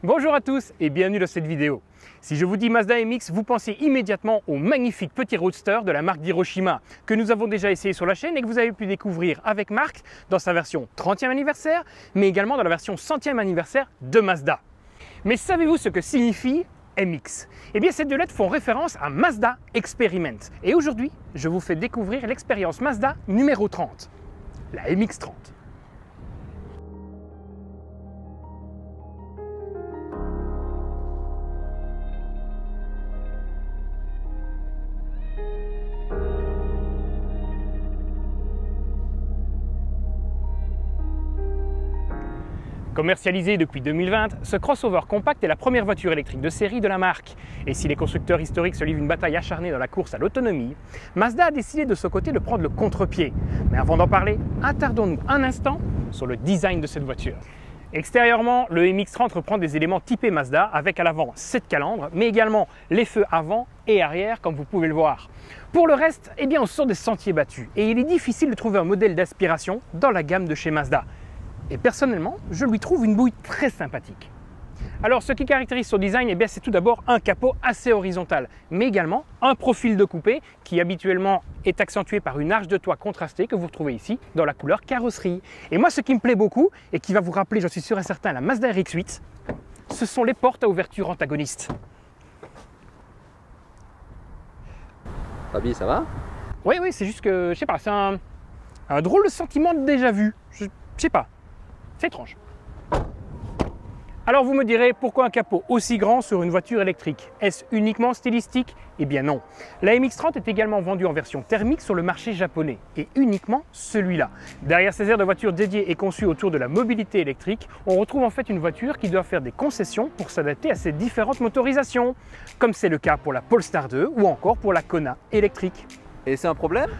Bonjour à tous et bienvenue dans cette vidéo. Si je vous dis Mazda MX, vous pensez immédiatement au magnifique petit roadster de la marque d'Hiroshima que nous avons déjà essayé sur la chaîne et que vous avez pu découvrir avec Marc dans sa version 30e anniversaire, mais également dans la version 100e anniversaire de Mazda. Mais savez-vous ce que signifie MX? Eh bien, ces deux lettres font référence à Mazda Experiment. Et aujourd'hui, je vous fais découvrir l'expérience Mazda numéro 30, la MX-30. Commercialisé depuis 2020, ce crossover compact est la première voiture électrique de série de la marque. Et si les constructeurs historiques se livrent une bataille acharnée dans la course à l'autonomie, Mazda a décidé de ce côté de prendre le contre-pied. Mais avant d'en parler, attardons-nous un instant sur le design de cette voiture. Extérieurement, le MX-30 reprend des éléments typés Mazda avec à l'avant 7 calandres, mais également les feux avant et arrière comme vous pouvez le voir. Pour le reste, eh bien, on sort des sentiers battus et il est difficile de trouver un modèle d'aspiration dans la gamme de chez Mazda. Et personnellement, je lui trouve une bouille très sympathique. Alors, ce qui caractérise son design, eh bien, c'est tout d'abord un capot assez horizontal, mais également un profil de coupé qui habituellement est accentué par une arche de toit contrastée que vous retrouvez ici dans la couleur carrosserie. Et moi, ce qui me plaît beaucoup et qui va vous rappeler, j'en suis sûr et certain, la Mazda RX-8, ce sont les portes à ouverture antagonistes. Fabi, ça va? Oui, c'est juste que, je sais pas, c'est un drôle de sentiment de déjà vu. Je sais pas. C'est étrange. Alors vous me direz, pourquoi un capot aussi grand sur une voiture électrique? Est-ce uniquement stylistique? Eh bien non. La MX-30 est également vendue en version thermique sur le marché japonais, et uniquement celui-là. Derrière ces aires de voitures dédiées et conçues autour de la mobilité électrique, on retrouve en fait une voiture qui doit faire des concessions pour s'adapter à ces différentes motorisations, comme c'est le cas pour la Polestar 2 ou encore pour la Kona électrique. Et c'est un problème?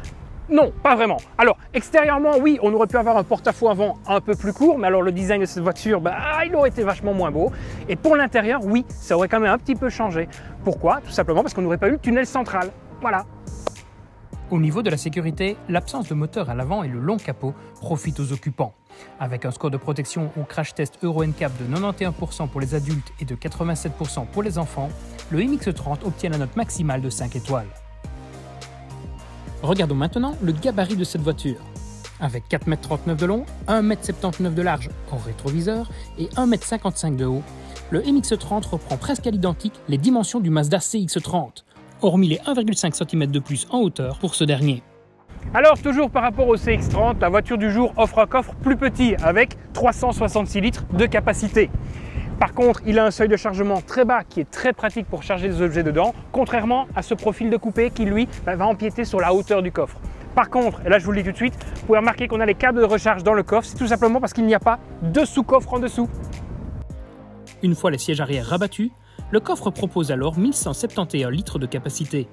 Non, pas vraiment. Alors, extérieurement, oui, on aurait pu avoir un porte-à-faux avant un peu plus court, mais alors le design de cette voiture, il aurait été vachement moins beau. Et pour l'intérieur, oui, ça aurait quand même un petit peu changé. Pourquoi? Tout simplement parce qu'on n'aurait pas eu le tunnel central. Voilà. Au niveau de la sécurité, l'absence de moteur à l'avant et le long capot profitent aux occupants. Avec un score de protection au crash test Euro NCAP de 91% pour les adultes et de 87% pour les enfants, le MX-30 obtient la note maximale de 5 étoiles. Regardons maintenant le gabarit de cette voiture. Avec 4,39 m de long, 1,79 m de large en rétroviseur et 1,55 m de haut, le MX-30 reprend presque à l'identique les dimensions du Mazda CX-30, hormis les 1,5 cm de plus en hauteur pour ce dernier. Alors toujours par rapport au CX-30, la voiture du jour offre un coffre plus petit avec 366 litres de capacité. Par contre, il a un seuil de chargement très bas qui est très pratique pour charger des objets dedans, contrairement à ce profil de coupé qui, lui, va empiéter sur la hauteur du coffre. Par contre, et là je vous le dis tout de suite, vous pouvez remarquer qu'on a les câbles de recharge dans le coffre, c'est tout simplement parce qu'il n'y a pas de sous-coffre en dessous. Une fois les sièges arrière rabattus, le coffre propose alors 1171 litres de capacité.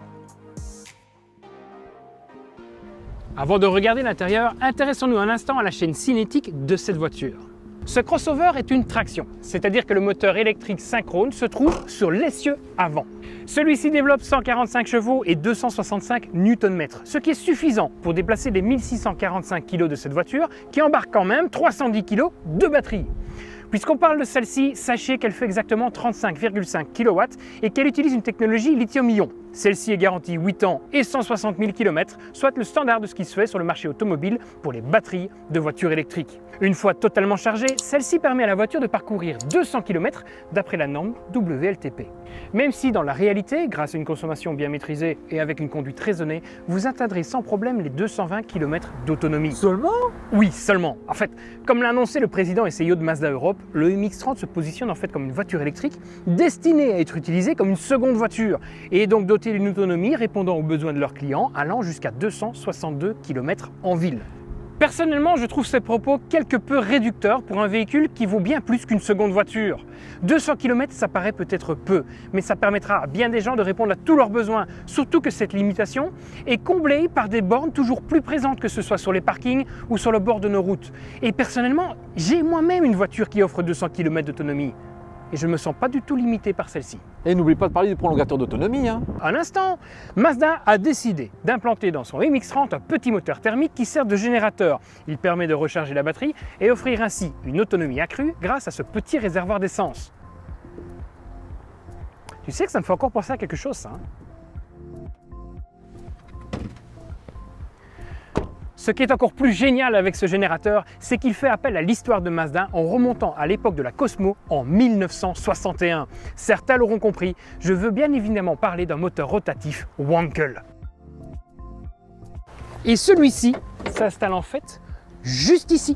Avant de regarder l'intérieur, intéressons-nous un instant à la chaîne cinétique de cette voiture. Ce crossover est une traction, c'est-à-dire que le moteur électrique synchrone se trouve sur l'essieu avant. Celui-ci développe 145 chevaux et 265 Nm, ce qui est suffisant pour déplacer les 1645 kg de cette voiture qui embarque quand même 310 kg de batterie. Puisqu'on parle de celle-ci, sachez qu'elle fait exactement 35,5 kW et qu'elle utilise une technologie lithium-ion. Celle-ci est garantie 8 ans et 160 000 km, soit le standard de ce qui se fait sur le marché automobile pour les batteries de voitures électriques. Une fois totalement chargée, celle-ci permet à la voiture de parcourir 200 km d'après la norme WLTP. Même si dans la réalité, grâce à une consommation bien maîtrisée et avec une conduite raisonnée, vous atteindrez sans problème les 220 km d'autonomie. Seulement? Oui, seulement. En fait, comme l'a annoncé le président et CEO de Mazda Europe, le MX-30 se positionne en fait comme une voiture électrique destinée à être utilisée comme une seconde voiture et donc dotée d'une autonomie répondant aux besoins de leurs clients allant jusqu'à 262 km en ville. Personnellement, je trouve ces propos quelque peu réducteurs pour un véhicule qui vaut bien plus qu'une seconde voiture. 200 km, ça paraît peut-être peu, mais ça permettra à bien des gens de répondre à tous leurs besoins, surtout que cette limitation est comblée par des bornes toujours plus présentes, que ce soit sur les parkings ou sur le bord de nos routes. Et personnellement, j'ai moi-même une voiture qui offre 200 km d'autonomie. Et je ne me sens pas du tout limité par celle-ci. Et n'oublie pas de parler du prolongateur d'autonomie. Un instant, Mazda a décidé d'implanter dans son MX-30 un petit moteur thermique qui sert de générateur. Il permet de recharger la batterie et offrir ainsi une autonomie accrue grâce à ce petit réservoir d'essence. Tu sais que ça me fait encore penser à quelque chose, ça. Hein. Ce qui est encore plus génial avec ce générateur, c'est qu'il fait appel à l'histoire de Mazda en remontant à l'époque de la Cosmo en 1961. Certains l'auront compris, je veux bien évidemment parler d'un moteur rotatif Wankel. Et celui-ci s'installe en fait juste ici.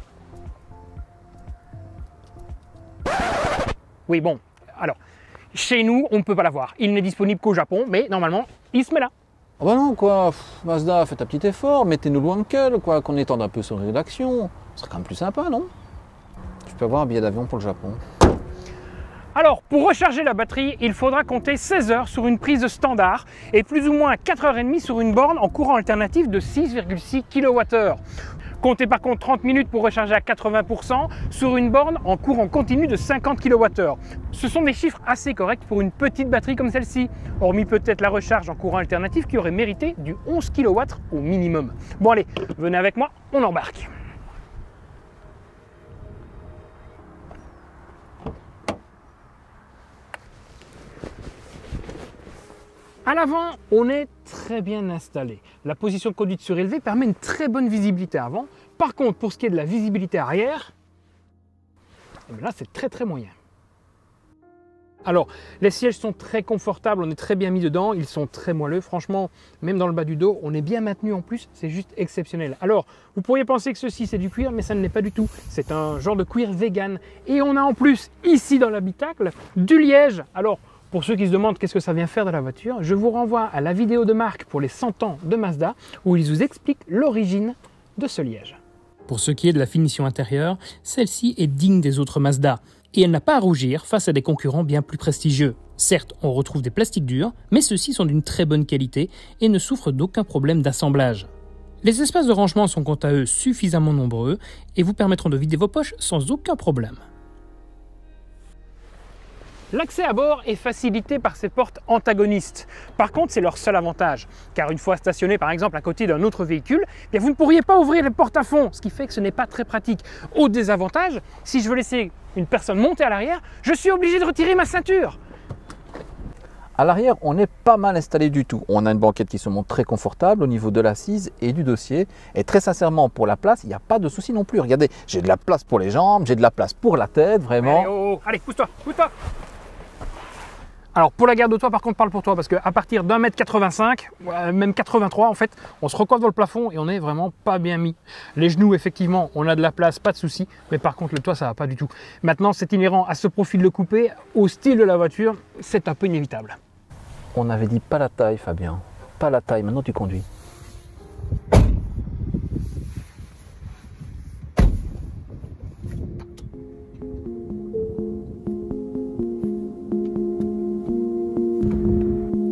Oui bon, alors, chez nous on ne peut pas l'avoir. Il n'est disponible qu'au Japon, mais normalement il se met là. Ah bah non, quoi, Mazda, faites un petit effort, mettez-nous le Wankel, quoi, qu'on étende un peu son rédaction. Ce serait quand même plus sympa, non? Je peux avoir un billet d'avion pour le Japon. Alors, pour recharger la batterie, il faudra compter 16 heures sur une prise standard et plus ou moins 4h30 sur une borne en courant alternatif de 6,6 kWh. Comptez par contre 30 minutes pour recharger à 80% sur une borne en courant continu de 50 kWh. Ce sont des chiffres assez corrects pour une petite batterie comme celle-ci, hormis peut-être la recharge en courant alternatif qui aurait mérité du 11 kW au minimum. Bon allez, venez avec moi, on embarque. À l'avant, on est très bien installé. La position de conduite surélevée permet une très bonne visibilité avant. Par contre, pour ce qui est de la visibilité arrière, là c'est très moyen. Alors, les sièges sont très confortables, on est très bien mis dedans, ils sont très moelleux. Franchement, même dans le bas du dos, on est bien maintenu en plus, c'est juste exceptionnel. Alors, vous pourriez penser que ceci c'est du cuir, mais ça ne l'est pas du tout. C'est un genre de cuir vegan. Et on a en plus, ici dans l'habitacle, du liège. Alors, pour ceux qui se demandent qu'est-ce que ça vient faire dans la voiture, je vous renvoie à la vidéo de Marc pour les 100 ans de Mazda, où il vous explique l'origine de ce liège. Pour ce qui est de la finition intérieure, celle-ci est digne des autres Mazda, et elle n'a pas à rougir face à des concurrents bien plus prestigieux. Certes, on retrouve des plastiques durs, mais ceux-ci sont d'une très bonne qualité et ne souffrent d'aucun problème d'assemblage. Les espaces de rangement sont quant à eux suffisamment nombreux et vous permettront de vider vos poches sans aucun problème. L'accès à bord est facilité par ces portes antagonistes. Par contre, c'est leur seul avantage, car une fois stationné par exemple à côté d'un autre véhicule, bien, vous ne pourriez pas ouvrir les portes à fond, ce qui fait que ce n'est pas très pratique. Autre désavantage, si je veux laisser une personne monter à l'arrière, je suis obligé de retirer ma ceinture. À l'arrière, on n'est pas mal installé du tout. On a une banquette qui se montre très confortable au niveau de l'assise et du dossier. Et très sincèrement, pour la place, il n'y a pas de souci non plus. Regardez, j'ai de la place pour les jambes, j'ai de la place pour la tête, vraiment. Allez, oh, allez, pousse-toi, pousse-toi. Alors pour la garde de toit, par contre, parle pour toi, parce qu'à partir d'1,85 m, même 83 en fait, on se recoiffe dans le plafond et on n'est vraiment pas bien mis. Les genoux, effectivement, on a de la place, pas de souci, mais par contre le toit, ça va pas du tout. Maintenant, c'est inhérent à ce profil de coupé, au style de la voiture, c'est un peu inévitable. On avait dit pas la taille, Fabien. Pas la taille, maintenant tu conduis.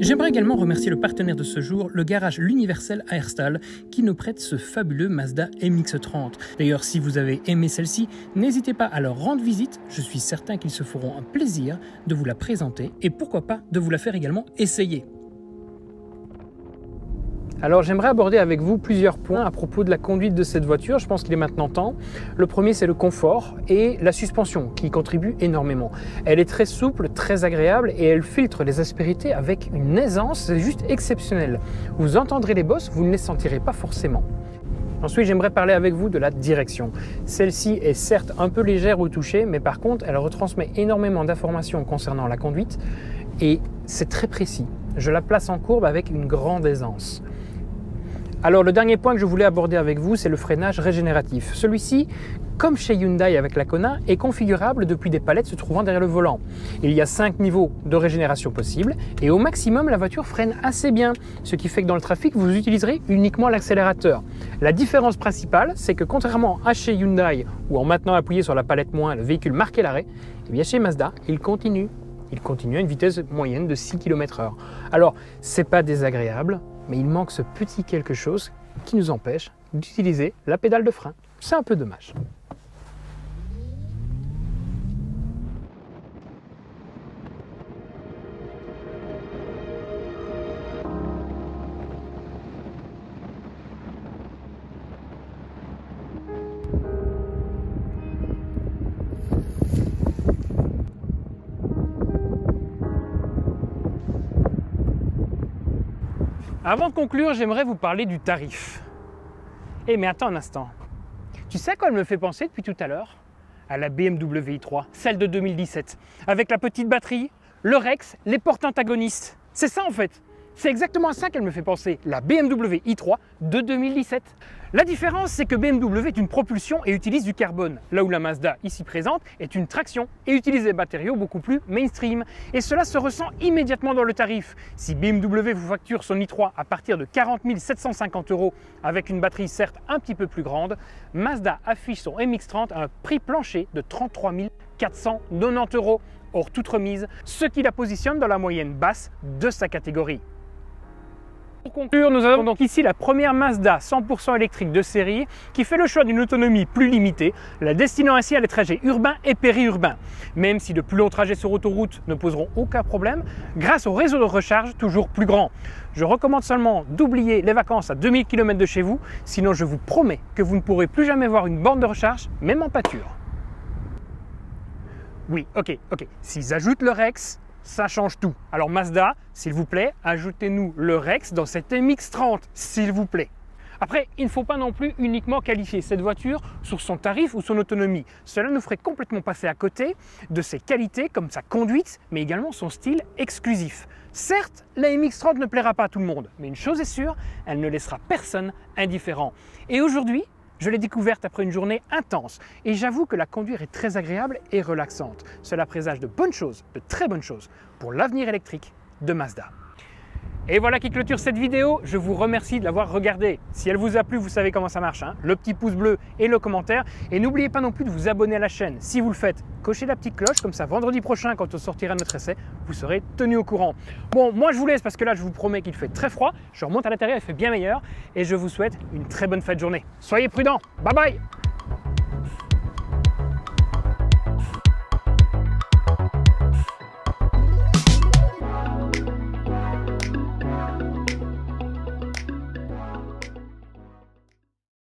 J'aimerais également remercier le partenaire de ce jour, le garage L'Universel à Herstal, qui nous prête ce fabuleux Mazda MX-30. D'ailleurs, si vous avez aimé celle-ci, n'hésitez pas à leur rendre visite, je suis certain qu'ils se feront un plaisir de vous la présenter et pourquoi pas de vous la faire également essayer. Alors j'aimerais aborder avec vous plusieurs points à propos de la conduite de cette voiture, je pense qu'il est maintenant temps. Le premier, c'est le confort et la suspension qui contribue énormément. Elle est très souple, très agréable et elle filtre les aspérités avec une aisance, c'est juste exceptionnel. Vous entendrez les bosses, vous ne les sentirez pas forcément. Ensuite, j'aimerais parler avec vous de la direction. Celle-ci est certes un peu légère au toucher, mais par contre, elle retransmet énormément d'informations concernant la conduite et c'est très précis. Je la place en courbe avec une grande aisance. Alors le dernier point que je voulais aborder avec vous, c'est le freinage régénératif. Celui-ci, comme chez Hyundai avec la Kona, est configurable depuis des palettes se trouvant derrière le volant. Il y a 5 niveaux de régénération possibles et au maximum la voiture freine assez bien, ce qui fait que dans le trafic vous utiliserez uniquement l'accélérateur. La différence principale, c'est que contrairement à chez Hyundai où en maintenant appuyé sur la palette moins le véhicule marquait l'arrêt, eh bien chez Mazda il continue à une vitesse moyenne de 6 km/h. Alors c'est pas désagréable, mais il manque ce petit quelque chose qui nous empêche d'utiliser la pédale de frein. C'est un peu dommage. Avant de conclure, j'aimerais vous parler du tarif. Eh mais attends un instant. Tu sais à quoi elle me fait penser depuis tout à l'heure? À la BMW i3, celle de 2017, avec la petite batterie, le Rex, les portes antagonistes. C'est ça en fait. C'est exactement à ça qu'elle me fait penser, la BMW i3 de 2017. La différence, c'est que BMW est une propulsion et utilise du carbone, là où la Mazda, ici présente, est une traction et utilise des matériaux beaucoup plus mainstream. Et cela se ressent immédiatement dans le tarif. Si BMW vous facture son i3 à partir de 40 750 € avec une batterie certes un petit peu plus grande, Mazda affiche son MX-30 à un prix plancher de 33 490 €, hors toute remise, ce qui la positionne dans la moyenne basse de sa catégorie. Pour conclure, nous avons donc ici la première Mazda 100% électrique de série qui fait le choix d'une autonomie plus limitée, la destinant ainsi à des trajets urbains et périurbains. Même si de plus longs trajets sur autoroute ne poseront aucun problème, grâce au réseau de recharge toujours plus grand. Je recommande seulement d'oublier les vacances à 2000 km de chez vous, sinon je vous promets que vous ne pourrez plus jamais voir une borne de recharge, même en pâture. Oui, ok, s'ils ajoutent le Rex, ça change tout. Alors Mazda, s'il vous plaît, ajoutez-nous le Rex dans cette MX-30, s'il vous plaît. Après, il ne faut pas non plus uniquement qualifier cette voiture sur son tarif ou son autonomie. Cela nous ferait complètement passer à côté de ses qualités comme sa conduite, mais également son style exclusif. Certes, la MX-30 ne plaira pas à tout le monde, mais une chose est sûre, elle ne laissera personne indifférent. Et aujourd'hui, je l'ai découverte après une journée intense et j'avoue que la conduire est très agréable et relaxante. Cela présage de bonnes choses, de très bonnes choses pour l'avenir électrique de Mazda. Et voilà qui clôture cette vidéo. Je vous remercie de l'avoir regardée. Si elle vous a plu, vous savez comment ça marche, hein, le petit pouce bleu et le commentaire. Et n'oubliez pas non plus de vous abonner à la chaîne. Si vous le faites, cochez la petite cloche, comme ça vendredi prochain, quand on sortira notre essai, vous serez tenu au courant. Bon, moi je vous laisse parce que là je vous promets qu'il fait très froid. Je remonte à l'intérieur, il fait bien meilleur. Et je vous souhaite une très bonne fin de journée. Soyez prudents. Bye bye.